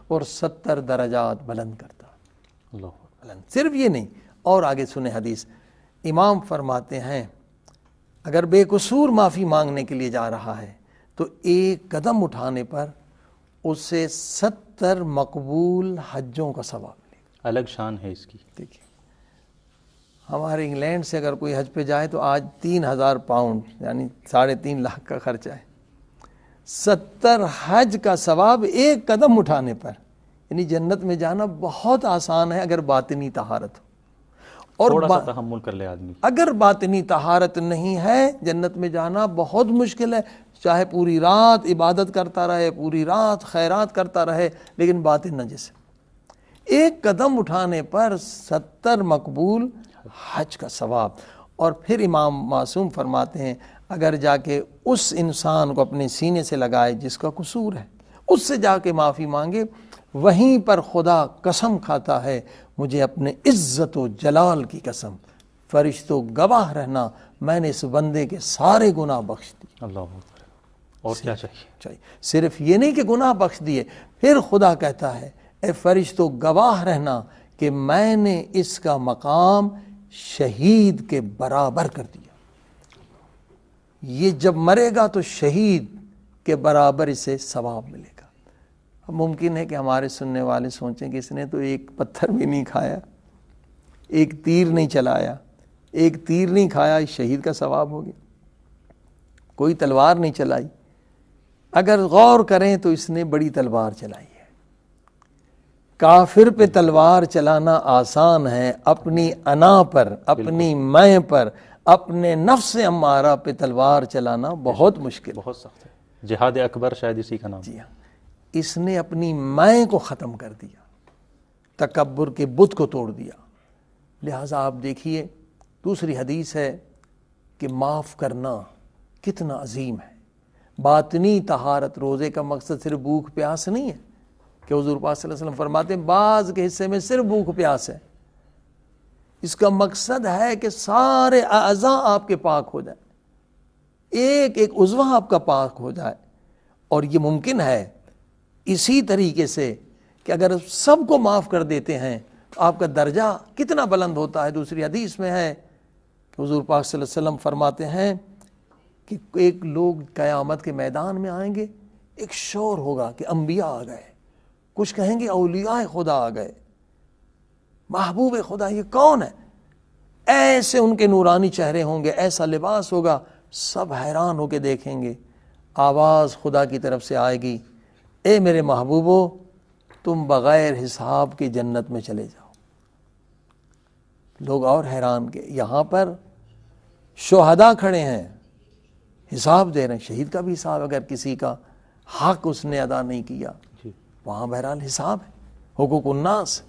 اور 70 درجات بلند کرتا. اللہ. صرف یہ نہیں، اور آگے سنیں حدیث. امام فرماتے ہیں اگر بے قصور معافی مانگنے کے لیے جا رہا ہے تو ایک قدم اٹھانے پر اسے 70 مقبول حجوں کا ثواب ملے گا. الگ شان ہے اس کی. دیکھیے ہمارے انگلینڈ سے اگر کوئی حج پہ جائے تو آج 3000 پاؤنڈ یعنی 3.5 لاکھ کا خرچہ ہے. 70 حج کا ثواب ایک قدم اٹھانے پر. یعنی جنت میں جانا بہت آسان ہے اگر باطنی طہارت ہو. اور تھوڑا سا تحمل کر لے آدمی. اگر باطنی طہارت نہیں ہے جنت میں جانا بہت مشکل ہے. چاہے پوری رات عبادت کرتا رہے، پوری رات خیرات کرتا رہے، لیکن باطن نجس ہے. ایک قدم اٹھانے پر 70 مقبول حج کا ثواب. اور پھر امام معصوم فرماتے ہیں اگر جا کے اس انسان کو اپنے سینے سے لگائے جس کا قصور ہے، اس سے جا کے معافی مانگے، وہیں پر خدا قسم کھاتا ہے مجھے اپنے عزت و جلال کی قسم، فرشتوں گواہ رہنا میں نے اس بندے کے سارے گناہ بخش دیے. اللہ اکبر. اور کیا چاہیے؟ صرف یہ نہیں کہ گناہ بخش دیے، پھر خدا کہتا ہے اے فرشتوں گواہ رہنا کہ میں نے اس کا مقام شہید کے برابر کر دیا. یہ جب مرے گا تو شہید کے برابر اسے ثواب ملے گا. اب ممکن ہے کہ ہمارے سننے والے سوچیں کہ اس نے تو ایک پتھر بھی نہیں کھایا، ایک تیر نہیں چلایا، ایک تیر نہیں کھایا، شہید کا ثواب ہو گیا. کوئی تلوار نہیں چلائی. اگر غور کریں تو اس نے بڑی تلوار چلائی ہے. کافر پہ تلوار چلانا آسان ہے، اپنی انا پر، اپنی میں پر، اپنے نفس امارہ پہ تلوار چلانا بہت مشکل، بہت سخت ہے. جہاد اکبر شاید اسی کا نام. جی ہاں. اس نے اپنی میں کو ختم کر دیا، تکبر کے بت کو توڑ دیا. لہٰذا آپ دیکھیے دوسری حدیث ہے کہ معاف کرنا کتنا عظیم ہے. باطنی طہارت، روزے کا مقصد صرف بھوک پیاس نہیں ہے کہ حضور پاک صلی اللہ علیہ وسلم فرماتے ہیں بعض کے حصے میں صرف بھوک پیاس ہے. اس کا مقصد ہے کہ سارے اعضاء آپ کے پاک ہو جائیں، ایک ایک عضو آپ کا پاک ہو جائے. اور یہ ممکن ہے اسی طریقے سے کہ اگر سب کو معاف کر دیتے ہیں تو آپ کا درجہ کتنا بلند ہوتا ہے. دوسری حدیث میں ہے کہ حضور پاک صلی اللہ علیہ وسلم فرماتے ہیں کہ ایک لوگ قیامت کے میدان میں آئیں گے، ایک شور ہوگا کہ انبیاء آ گئے، کچھ کہیں گے اولیاء خدا آ گئے، محبوب خدا یہ کون ہے. ایسے ان کے نورانی چہرے ہوں گے، ایسا لباس ہوگا، سب حیران ہو کے دیکھیں گے. آواز خدا کی طرف سے آئے گی اے میرے محبوبو تم بغیر حساب کے جنت میں چلے جاؤ. لوگ اور حیران کے یہاں پر شہداء کھڑے ہیں حساب دے رہے ہیں. شہید کا بھی حساب اگر کسی کا حق اس نے ادا نہیں کیا وہاں بہرحال حساب ہے. حقوق الناس.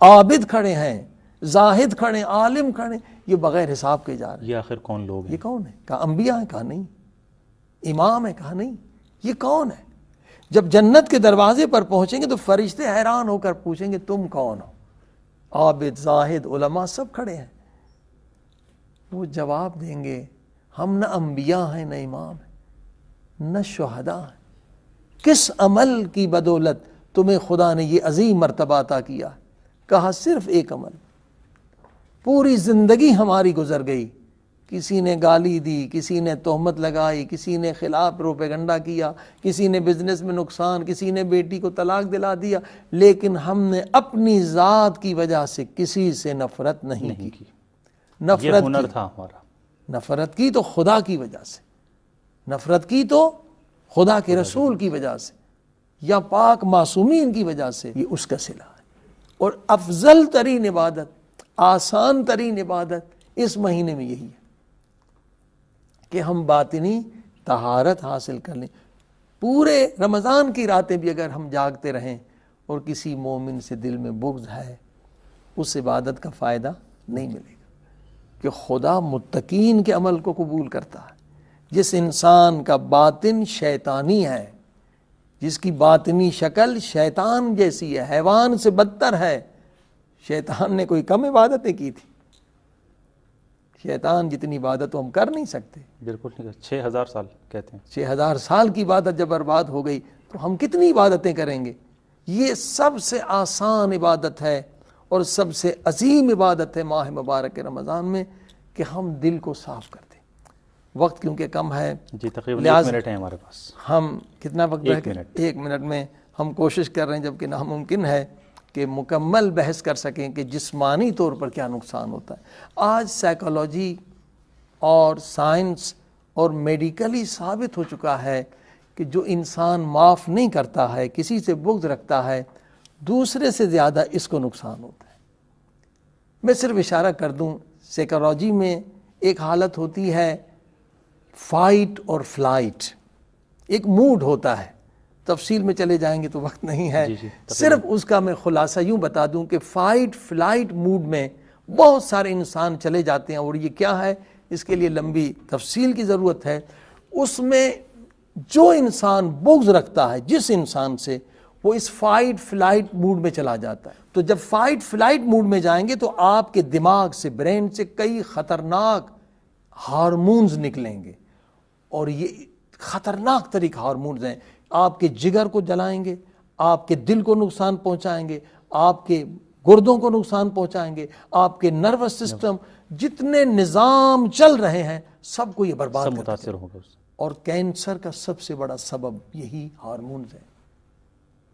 عابد کھڑے ہیں، زاہد کھڑے، عالم کھڑے، یہ بغیر حساب کے جا رہے ہیں. یہ آخر کون لوگ ہیں؟ یہ کون ہے؟ کہا انبیاء ہیں، کہا نہیں. امام ہے، کہا نہیں. یہ کون ہے؟ جب جنت کے دروازے پر پہنچیں گے تو فرشتے حیران ہو کر پوچھیں گے تم کون ہو؟ عابد، زاہد، علماء سب کھڑے ہیں. وہ جواب دیں گے ہم نہ انبیاء ہیں، نہ امام ہیں، نہ شہداء ہیں. کس عمل کی بدولت تمہیں خدا نے یہ عظیم مرتبہ عطا کیا؟ کہا صرف ایک عمل. پوری زندگی ہماری گزر گئی، کسی نے گالی دی، کسی نے تہمت لگائی، کسی نے خلاف پروپیگنڈا کیا، کسی نے بزنس میں نقصان، کسی نے بیٹی کو طلاق دلا دیا، لیکن ہم نے اپنی ذات کی وجہ سے کسی سے نفرت نہیں کی. یہ ہنر تھا ہمارا. نفرت کی تو خدا کی وجہ سے، نفرت کی تو خدا کے رسول کی وجہ سے یا پاک معصومین کی وجہ سے. یہ اس کا صلہ ہے. اور افضل ترین عبادت، آسان ترین عبادت اس مہینے میں یہی ہے کہ ہم باطنی طہارت حاصل کر لیں. پورے رمضان کی راتیں بھی اگر ہم جاگتے رہیں اور کسی مومن سے دل میں بغض ہے، اس عبادت کا فائدہ نہیں ملے گا. کہ خدا متقین کے عمل کو قبول کرتا ہے. جس انسان کا باطن شیطانی ہے، جس کی باطنی شکل شیطان جیسی ہے، حیوان سے بدتر ہے. شیطان نے کوئی کم عبادتیں کی تھی؟ شیطان جتنی عبادت تو ہم کر نہیں سکتے. بالکل نہیں. 6000 سال کہتے ہیں. 6000 سال کی عبادت جب برباد ہو گئی تو ہم کتنی عبادتیں کریں گے؟ یہ سب سے آسان عبادت ہے اور سب سے عظیم عبادت ہے ماہ مبارک رمضان میں کہ ہم دل کو صاف کر دیں. وقت کیونکہ کم ہے جی تقریباً 1 منٹ ہے ہمارے پاس. ہم کتنا وقت ایک منٹ. 1 منٹ میں ہم کوشش کر رہے ہیں جبکہ ناممکن ہے کہ مکمل بحث کر سکیں کہ جسمانی طور پر کیا نقصان ہوتا ہے. آج سائیکالوجی اور سائنس اور میڈیکلی ثابت ہو چکا ہے کہ جو انسان معاف نہیں کرتا ہے، کسی سے بغض رکھتا ہے، دوسرے سے زیادہ اس کو نقصان ہوتا ہے. میں صرف اشارہ کر دوں، سائیکالوجی میں ایک حالت ہوتی ہے فائٹ اور فلائٹ، ایک موڈ ہوتا ہے، تفصیل میں چلے جائیں گے تو وقت نہیں ہے. صرف اس کا میں خلاصہ یوں بتا دوں کہ فائٹ فلائٹ موڈ میں بہت سارے انسان چلے جاتے ہیں، اور یہ کیا ہے اس کے لیے لمبی تفصیل کی ضرورت ہے. اس میں جو انسان بغض رکھتا ہے جس انسان سے، وہ اس فائٹ فلائٹ موڈ میں چلا جاتا ہے. تو جب فائٹ فلائٹ موڈ میں جائیں گے تو آپ کے دماغ سے، برین سے کئی خطرناک ہارمونز نکلیں گے، اور یہ خطرناک طریقہ ہارمونز ہیں. آپ کے جگر کو جلائیں گے، آپ کے دل کو نقصان پہنچائیں گے، آپ کے گردوں کو نقصان پہنچائیں گے، آپ کے نروس سسٹم، جتنے نظام چل رہے ہیں سب کو یہ برباد سب کر متاثر ہوگا اس سے. اور کینسر کا سب سے بڑا سبب یہی ہارمونز ہیں.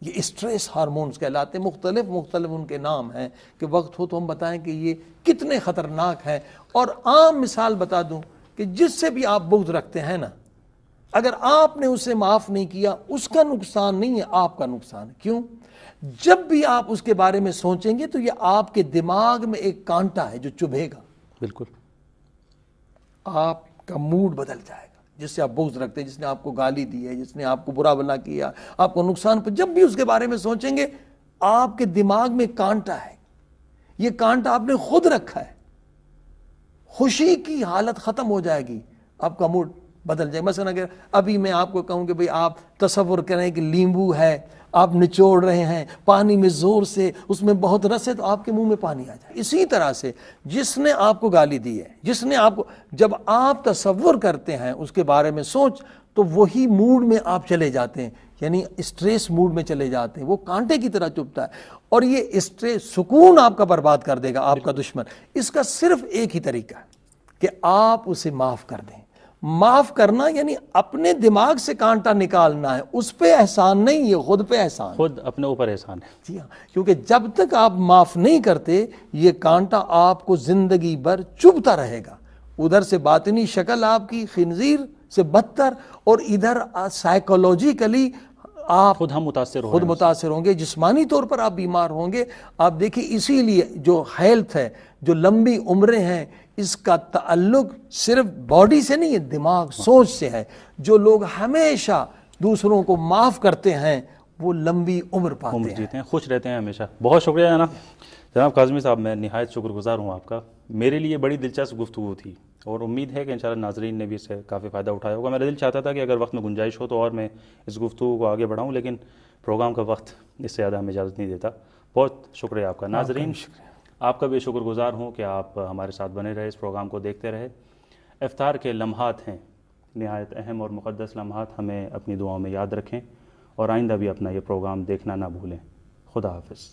یہ اسٹریس ہارمونز کہلاتے ہیں، مختلف ان کے نام ہیں کہ وقت ہو تو ہم بتائیں کہ یہ کتنے خطرناک ہیں. اور عام مثال بتا دوں کہ جس سے بھی آپ بغض رکھتے ہیں نا، اگر آپ نے اسے معاف نہیں کیا، اس کا نقصان نہیں ہے، آپ کا نقصان ہے. کیوں؟ جب بھی آپ اس کے بارے میں سوچیں گے تو یہ آپ کے دماغ میں ایک کانٹا ہے جو چبھے گا. بالکل. آپ کا موڈ بدل جائے گا. جس سے آپ بغض رکھتے ہیں، جس نے آپ کو گالی دی ہے، جس نے آپ کو برا بھلا کیا، آپ کو نقصان پر، جب بھی اس کے بارے میں سوچیں گے آپ کے دماغ میں کانٹا ہے. یہ کانٹا آپ نے خود رکھا ہے. خوشی کی حالت ختم ہو جائے گی، آپ کا موڈ بدل جائے. مثلا اگر ابھی میں آپ کو کہوں کہ بھئی آپ تصور کریں کہ لیمبو ہے، آپ نچوڑ رہے ہیں پانی میں زور سے، اس میں بہت رس ہے، تو آپ کے منہ میں پانی آ جائے. اسی طرح سے جس نے آپ کو گالی دی ہے، جس نے آپ کو، جب آپ تصور کرتے ہیں اس کے بارے میں سوچ، تو وہی موڈ میں آپ چلے جاتے ہیں، یعنی اسٹریس موڈ میں چلے جاتے ہیں. وہ کانٹے کی طرح چبھتا ہے، اور یہ اسٹریس سکون آپ کا برباد کر دے گا، آپ کا دشمن. اس کا صرف ایک ہی طریقہ ہے کہ آپ اسے معاف کر دیں. معاف کرنا یعنی اپنے دماغ سے کانٹا نکالنا ہے، اس پہ احسان نہیں، یہ خود پہ احسان. خود اپنے اوپر احسان ہے. جی ہاں، کیونکہ جب تک آپ معاف نہیں کرتے یہ کانٹا آپ کو زندگی بھر چبھتا رہے گا. ادھر سے باطنی شکل آپ کی خنزیر سے بدتر، اور ادھر سائیکولوجیکلی آپ خود ہم متاثر خود متاثر ہوں گے، جسمانی طور پر آپ بیمار ہوں گے. آپ دیکھیں اسی لیے جو ہیلتھ ہے، جو لمبی عمریں ہیں، اس کا تعلق صرف باڈی سے نہیں ہے، دماغ سوچ سے ہے. جو لوگ ہمیشہ دوسروں کو معاف کرتے ہیں وہ لمبی عمر پاتے جیتے ہیں، خوش رہتے ہیں ہمیشہ. بہت شکریہ جناب کاظمی صاحب، میں نہایت شکر گزار ہوں آپ کا. میرے لیے بڑی دلچسپ گفتگو تھی، اور امید ہے کہ انشاءاللہ ناظرین نے بھی اس سے کافی فائدہ اٹھایا ہوگا. میرا دل چاہتا تھا کہ اگر وقت میں گنجائش ہو تو اور میں اس گفتگو کو آگے بڑھاؤں، لیکن پروگرام کا وقت اس سے زیادہ ہمیں اجازت نہیں دیتا. بہت شکریہ آپ کا. ناظرین، آپ کا بھی شکر گزار ہوں کہ آپ ہمارے ساتھ بنے رہے، اس پروگرام کو دیکھتے رہے. افطار کے لمحات ہیں، نہایت اہم اور مقدس لمحات، ہمیں اپنی دعاؤں میں یاد رکھیں، اور آئندہ بھی اپنا یہ پروگرام دیکھنا نہ بھولیں. خدا حافظ.